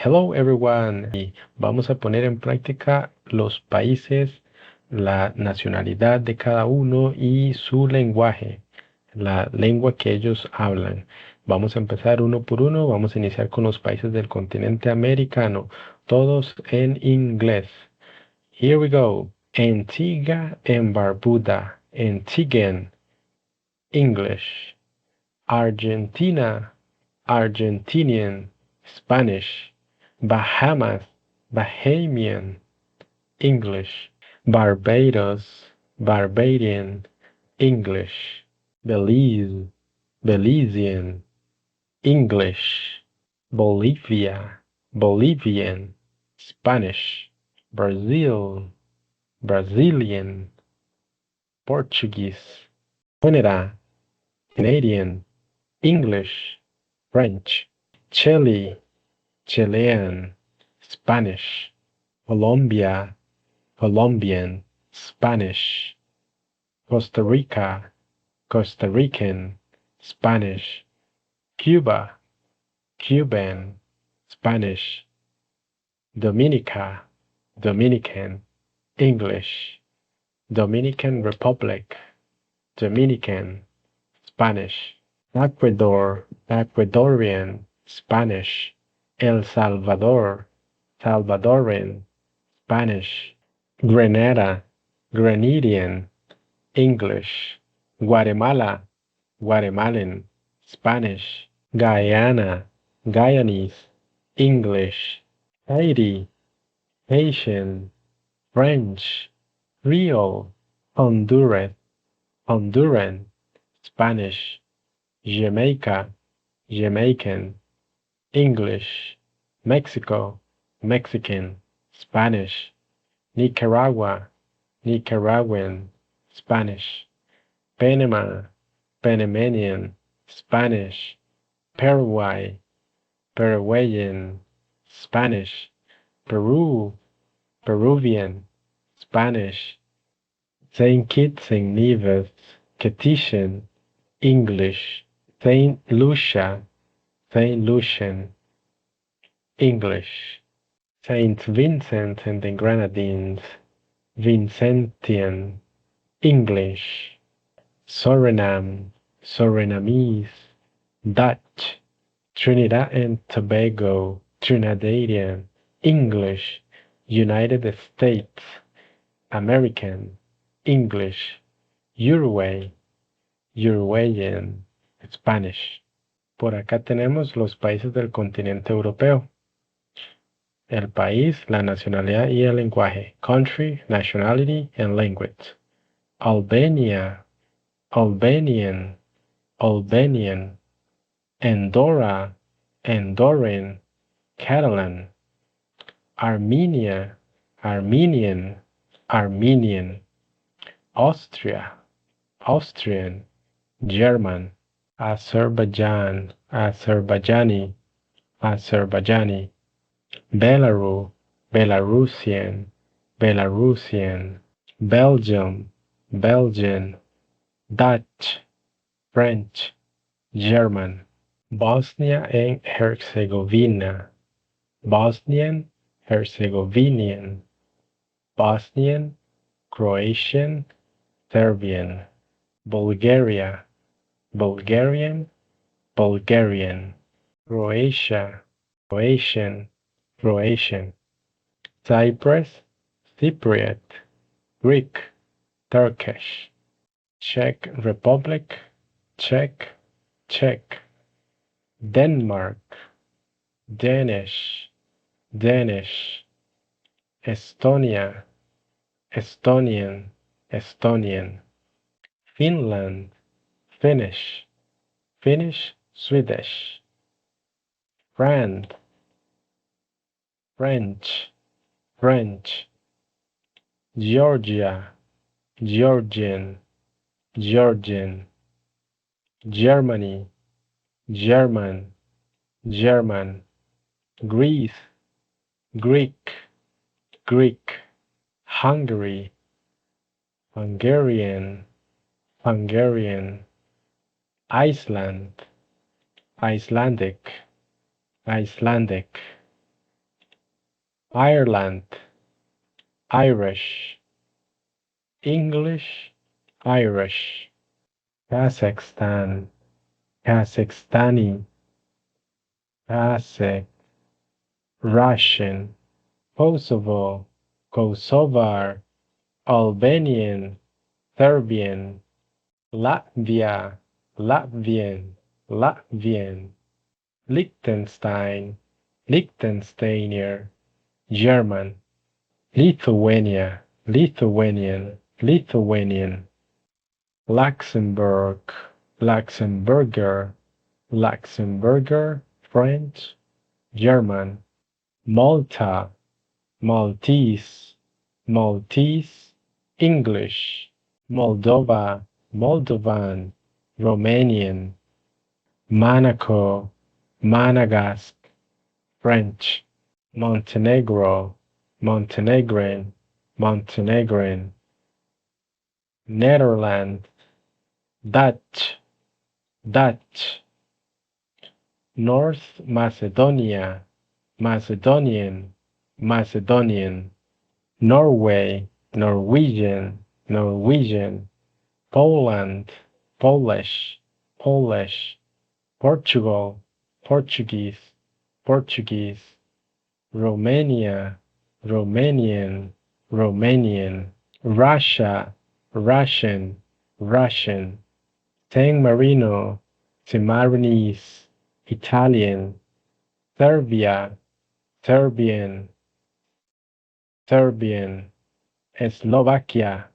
Hello everyone. Y vamos a poner en práctica los países, la nacionalidad de cada uno y su lenguaje, la lengua que ellos hablan. Vamos a empezar uno por uno. Vamos a iniciar con los países del continente americano, todos en inglés. Here we go. Antigua and Barbuda, Antiguan, English. Argentina, Argentinian, Spanish. Bahamas, Bahamian, English. Barbados, Barbadian, English. Belize, Belizean, English. Bolivia, Bolivian, Spanish. Brazil, Brazilian, Portuguese. Canada, Canadian, English, French. Chile, Chilean, Spanish. Colombia, Colombian, Spanish. Costa Rica, Costa Rican, Spanish. Cuba, Cuban, Spanish. Dominica, Dominican, English. Dominican Republic, Dominican, Spanish. Ecuador, Ecuadorian, Spanish. El Salvador, Salvadoran, Spanish. Grenada, Grenadian, English. Guatemala, Guatemalan, Spanish. Guyana, Guyanese, English. Haiti, Haitian, French. Creole, Honduras, Honduran, Spanish. Jamaica, Jamaican, English. Mexico, Mexican, Spanish. Nicaragua, Nicaraguan, Spanish. Panama, Panamanian, Spanish. Paraguay, Paraguayan, Spanish. Peru, Peruvian, Spanish. Saint Kitts and Nevis, Kittian, English. Saint Lucia, Saint Lucian, English. Saint Vincent and the Grenadines, Vincentian, English. Suriname, Surinamese, Dutch. Trinidad and Tobago, Trinidadian, English. United States, American, English. Uruguay, Uruguayan, Spanish. Por acá tenemos los países del continente europeo. El país, la nacionalidad y el lenguaje. Country, nationality, and language. Albania, Albanian, Albanian. Andorra, Andorran, Catalan. Armenia, Armenian, Armenian. Austria, Austrian, German. Azerbaijan, Azerbaijani, Azerbaijani. Belarus, Belarusian, Belarusian. Belgium, Belgian. Dutch, French, German. Bosnia and Herzegovina, Bosnian, Herzegovinian. Bosnian, Croatian, Serbian. Bulgaria, Bulgarian, Bulgarian. Croatia, Croatian, Croatian. Cyprus, Cypriot, Greek, Turkish. Czech Republic, Czech, Czech. Denmark, Danish, Danish. Estonia, Estonian, Estonian. Finland, Finnish, Finnish, Swedish. France, French, French. Georgia, Georgian, Georgian. Germany, German, German. Greece, Greek, Greek. Hungary, Hungarian, Hungarian. Iceland, Icelandic, Icelandic. Ireland, Irish, English, Irish, Kazakhstan, Kazakhstani, Kazakh, Russian, Kosovo, Kosovar, Albanian, Serbian, Latvia, Latvian, Latvian, Liechtenstein, Liechtensteiner, German, Lithuania, Lithuanian, Lithuanian, Luxembourg, Luxembourger, Luxembourger, French, German, Malta, Maltese, Maltese, English, Moldova, Moldovan, Romanian, Monaco, Monegasque, French, Montenegro, Montenegrin, Montenegrin, Netherlands, Dutch, Dutch, North Macedonia, Macedonian, Macedonian, Norway, Norwegian, Norwegian, Poland, Polish, Polish, Portugal, Portuguese, Portuguese, Romania, Romanian, Romanian, Russia, Russian, Russian, San Marino, Sammarinese, Italian, Serbia, Serbian, Serbian, Slovakia,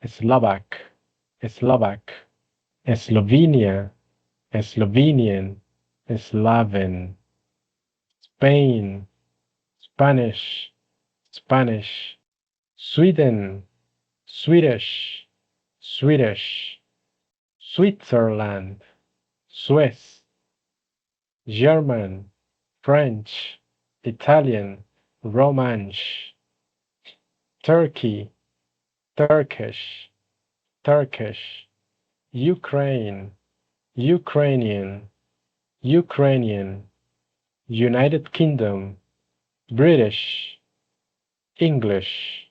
Slovak, Slovak, Slovenia, Slovenian, Slaven, Spain, Spanish, Spanish, Sweden, Swedish, Swedish, Switzerland, Swiss, German, French, Italian, Romansh, Turkey, Turkish, Turkish, Ukraine, Ukrainian, Ukrainian, United Kingdom, British, English,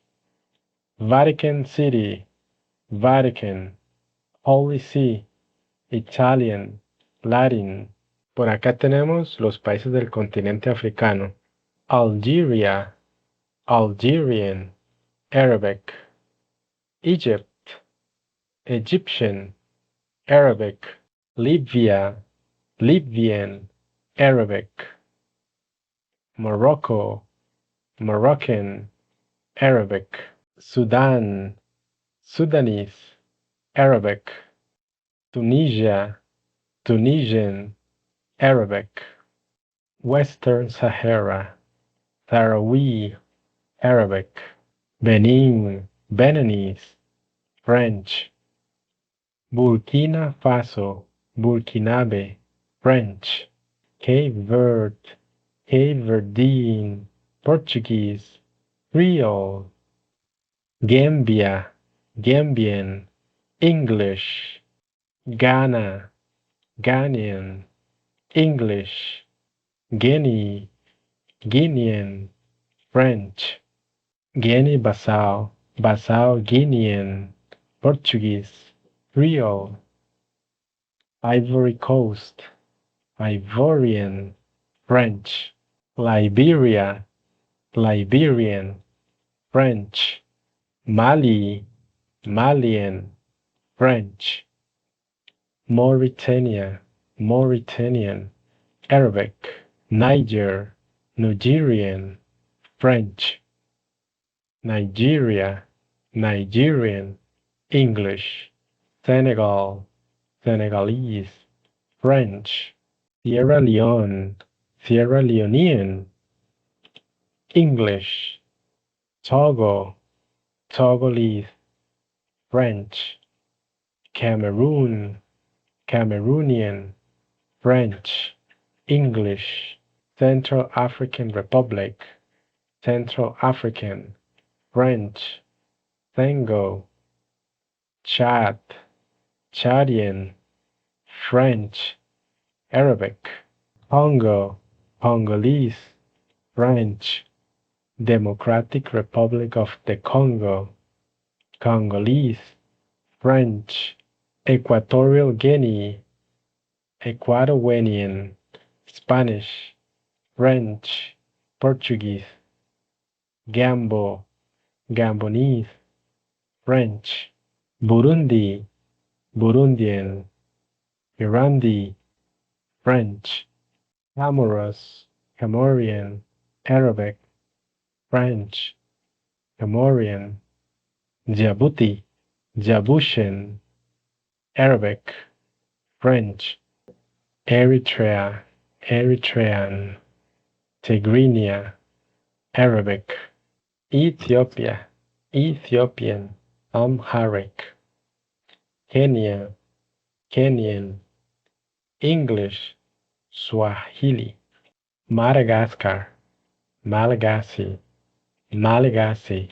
Vatican City, Vatican, Holy See, Italian, Latin. Por acá tenemos los países del continente africano. Algeria, Algerian, Arabic. Egypt, Egyptian, Arabic. Libya, Libyan, Arabic. Morocco, Moroccan, Arabic. Sudan, Sudanese, Arabic. Tunisia, Tunisian, Arabic. Western Sahara, Sahrawi, Arabic. Benin, Beninese, French. Burkina Faso, Burkinabe, French. Cape Verde, Cape Verdean, Portuguese. Creole. Gambia, Gambian, English. Ghana, Ghanaian, English. Guinea, Guinean, French. Guinea-Bissau, Bissau Guinean, Portuguese. Creole. Ivory Coast, Ivorian, French. Liberia, Liberian, French. Mali, Malian, French. Mauritania, Mauritanian, Arabic. Niger, Nigerian, French. Nigeria, Nigerian, English. Senegal, Senegalese, French. Sierra Leone, Sierra Leonean, English. Togo, Togolese, French. Cameroon, Cameroonian, French. English. Central African Republic, Central African, French. Tango, Chad, Chadian, French. Arabic. Congo, Congolese, French. Democratic Republic of the Congo, Congolese, French, Equatorial Guinea, Ecuadorian, Spanish, French, Portuguese, Gambo, Gabonese, French, Burundi, Burundian, Burundi, French, Comoros, Comorian, Arabic, French, Comorian, Djibouti, Djiboutian, Arabic, French, Eritrea, Eritrean, Tigrinya, Arabic, Ethiopia, Ethiopian, Amharic, Kenya, Kenyan, English, Swahili, Madagascar, Malagasy, Malagasy,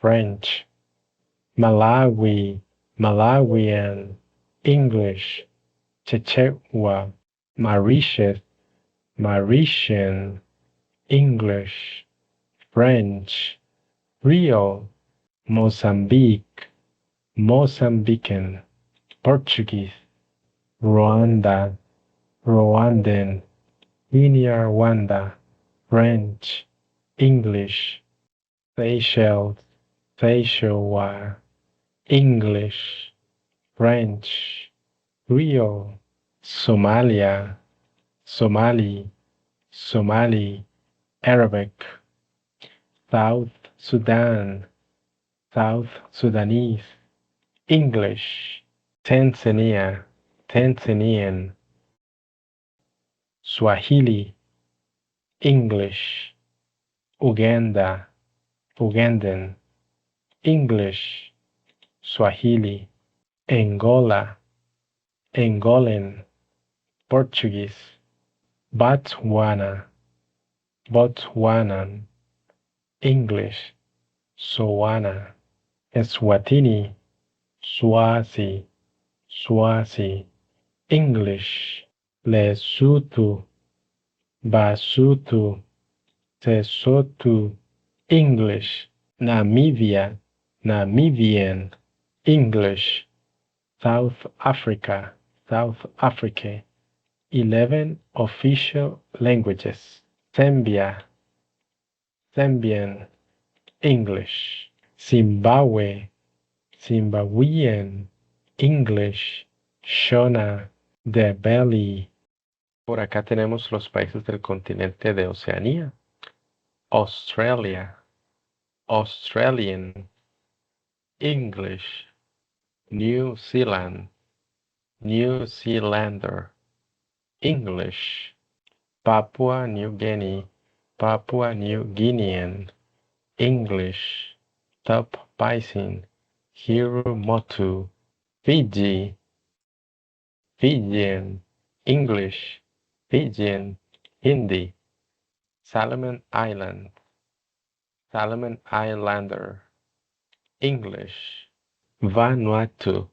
French, Malawi, Malawian, English, Chichewa, Mauritius, Mauritian, English, French, Rio, Mozambique, Mozambican, Portuguese, Rwanda, Rwandan, Kinyarwanda, French, English, Seychelles, Seychelles, English, French, Creole, Somalia, Somali, Somali, Arabic, South Sudan, South Sudanese, English, Tanzania, Tanzanian, Swahili, English, Uganda, Ugandan, English, Swahili, Angola, Angolan, Portuguese, Botswana, Botswanan, English, Tswana, Eswatini, Swazi, Swazi, English, Lesotho, Basotho, Sesotho, English, Namibia, Namibian, English, South Africa, South Africa, 11 official languages, Zambia, Zambian, English, Zimbabwe, Zimbabwean, English, Shona, Ndebele. Por acá tenemos los países del continente de Oceanía. Australia, Australian, English, New Zealand, New Zealander, English, Papua New Guinea, Papua New Guinean, English, Top Bison, Hiro Motu, Fiji, Fijian, English, Fijian, Hindi, Solomon Island, Solomon Islander, English, Vanuatu,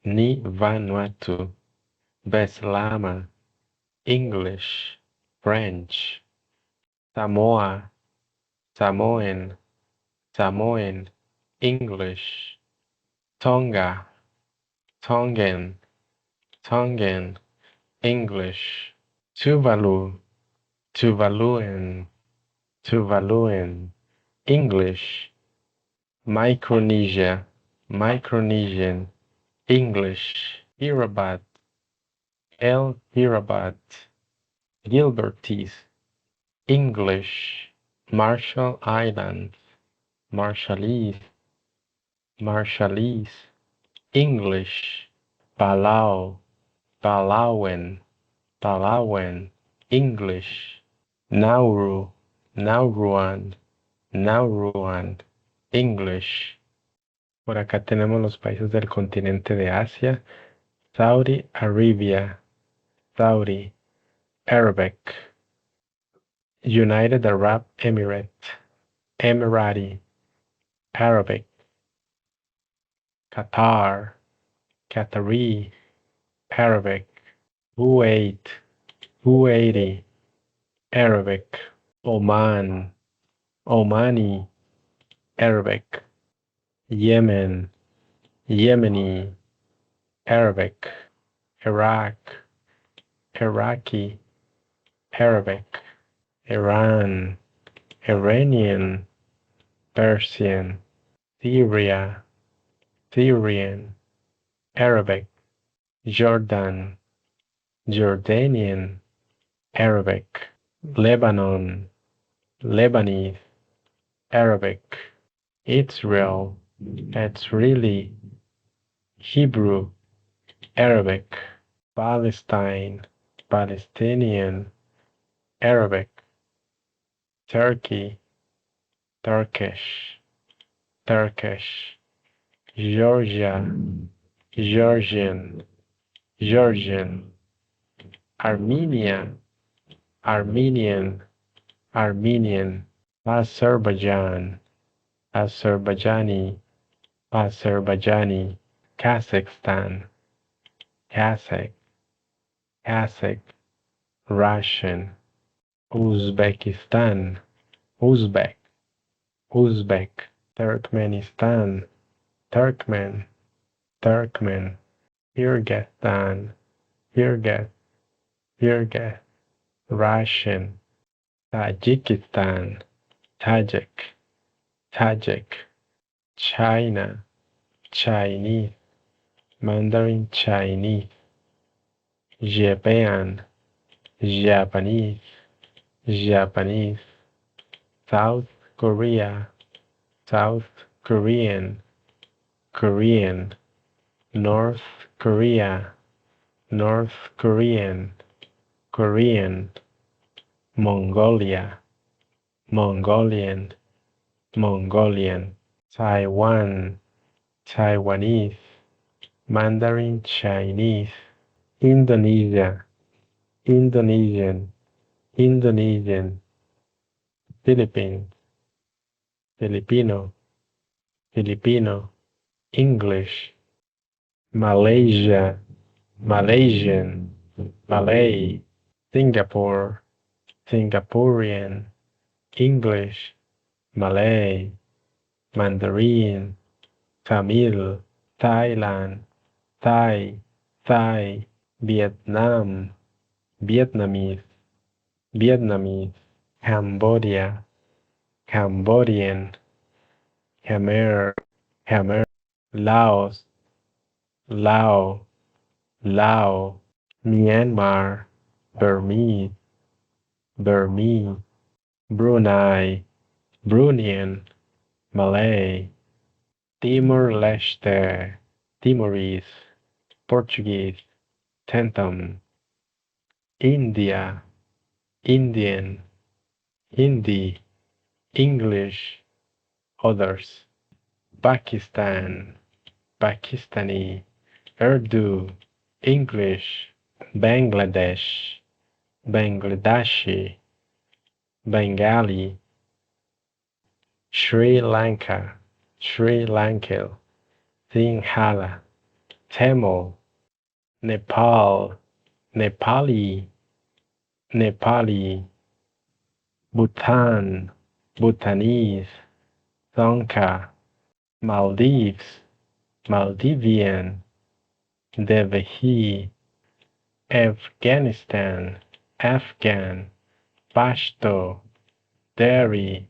Ni Vanuatu, Beslama, English, French, Samoa, Samoan, Samoan, English, Tonga, Tongan, Tongan, English, Tuvalu, Tuvaluan, Tuvaluan, English, Micronesia, Micronesian, English, Kiribati, El Kiribati, Gilbertese, English, Marshall Islands, Marshallese, Marshallese, English, Palau, Palauan, Palauan, English, Nauru, Nauruan, Nauruan, English. Por acá tenemos los países del continente de Asia. Saudi Arabia, Saudi, Arabic. United Arab Emirates, Emirati, Arabic. Qatar, Qatari, Arabic. Kuwait, Kuwaiti, Arabic. Oman, Omani, Arabic. Yemen, Yemeni, Arabic. Iraq, Iraqi, Arabic. Iran, Iranian, Persian. Syria, Syrian, Arabic. Jordan, Jordanian, Arabic. Lebanon, Lebanese, Arabic. Israel, Israeli, Hebrew, Arabic. Palestine, Palestinian, Arabic. Turkey, Turkish, Turkish. Georgia, Georgian, Georgian. Armenia, Armenian, Armenian. Azerbaijan, Azerbaijani, Azerbaijani. Kazakhstan, Kazakh, Kazakh. Russian. Uzbekistan, Uzbek, Uzbek. Turkmenistan, Turkmen, Turkmen. Kyrgyzstan, Kyrgyz, Kyrgyz. Russian. Tajikistan, Tajik, Tajik. China, Chinese, Mandarin Chinese. Japan, Japanese, Japanese. South Korea, South Korean, Korean. North Korea, North Korean, Korean. Mongolia, Mongolian, Mongolian. Taiwan, Taiwanese, Mandarin Chinese. Indonesia, Indonesian, Indonesian. Philippines, Filipino, Filipino. English. Malaysia, Malaysian, Malay. Singapore, Singaporean. English, Malay. Mandarin, Tamil. Thailand, Thai, Thai. Vietnam, Vietnamese, Vietnamese. Cambodia, Cambodian. Khmer, Khmer. Laos, Lao, Lao. Myanmar, Burmese, Burmese. Brunei, Bruneian, Malay. Timor-Leste, Timorese, Portuguese. Tentham. India, Indian, Hindi. English. Others. Pakistan, Pakistani. Urdu, English. Bangladesh, Bangladeshi. Bengali. Sri Lanka, Sri Lankan. Sinhala. Tamil. Nepal, Nepali, Nepali. Bhutan, Bhutanese. Lanka. Maldives, Maldivian. Devhi. Afghanistan, Afghan. Pashto, Dari.